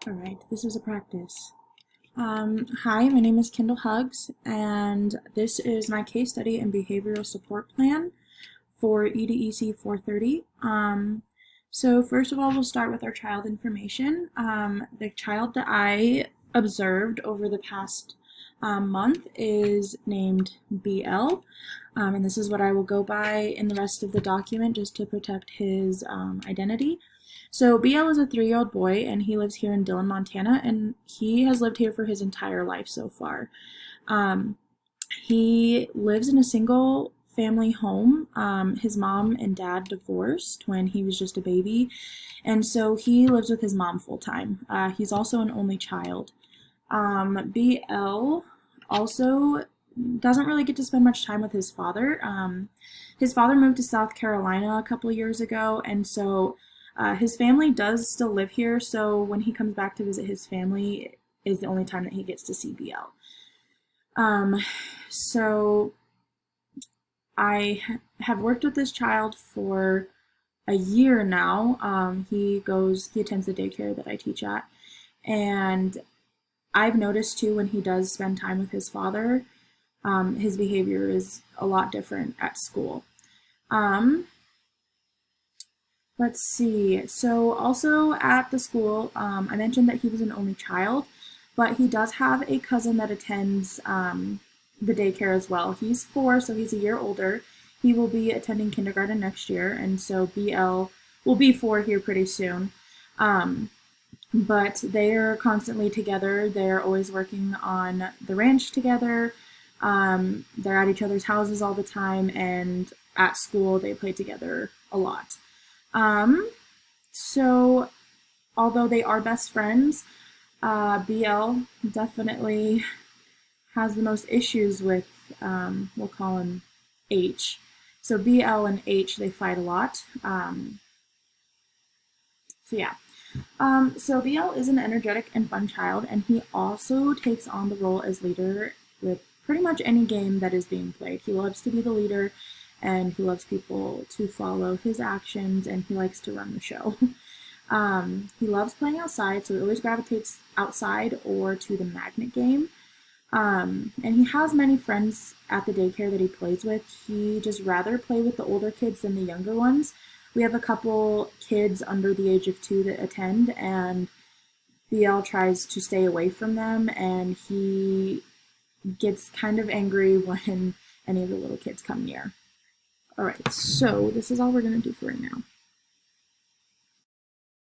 All right, this is a practice. Hi, my name is Kendall Huggs, and this is my case study and behavioral support plan for EDEC 430. So first of all, we'll start with our child information. The child that I observed over the past month is named BL, and this is what I will go by in the rest of the document just to protect his identity. So BL is a 3-year-old boy, and he lives here in Dillon, Montana, and he has lived here for his entire life so far. He lives in a single family home. His mom and dad divorced when he was just a baby, and so he lives with his mom full time. He's also an only child. BL also doesn't really get to spend much time with his father. His father moved to South Carolina a couple of years ago, and so his family does still live here, so when he comes back to visit his family is the only time that he gets to see BL. So I have worked with this child for a year now. He attends the daycare that I teach at, and I've noticed too when he does spend time with his father, his behavior is a lot different at school. Let's see. So also at the school, I mentioned that he was an only child, but he does have a cousin that attends the daycare as well. He's 4, so he's a year older. He will be attending kindergarten next year, and so BL will be 4 here pretty soon. But they're constantly together. They're always working on the ranch together. They're at each other's houses all the time, and at school they play together a lot. So although they are best friends, BL definitely has the most issues with, we'll call him H. So BL and H, they fight a lot. So yeah. So BL is an energetic and fun child, and he also takes on the role as leader with pretty much any game that is being played. He loves to be the leader, and he loves people to follow his actions, and he likes to run the show. He loves playing outside, so he always gravitates outside or to the magnet game. And he has many friends at the daycare that he plays with. He just rather play with the older kids than the younger ones. We have a couple kids under the age of 2 that attend, and BL tries to stay away from them, and he gets kind of angry when any of the little kids come near. All right, so this is all we're going to do for right now.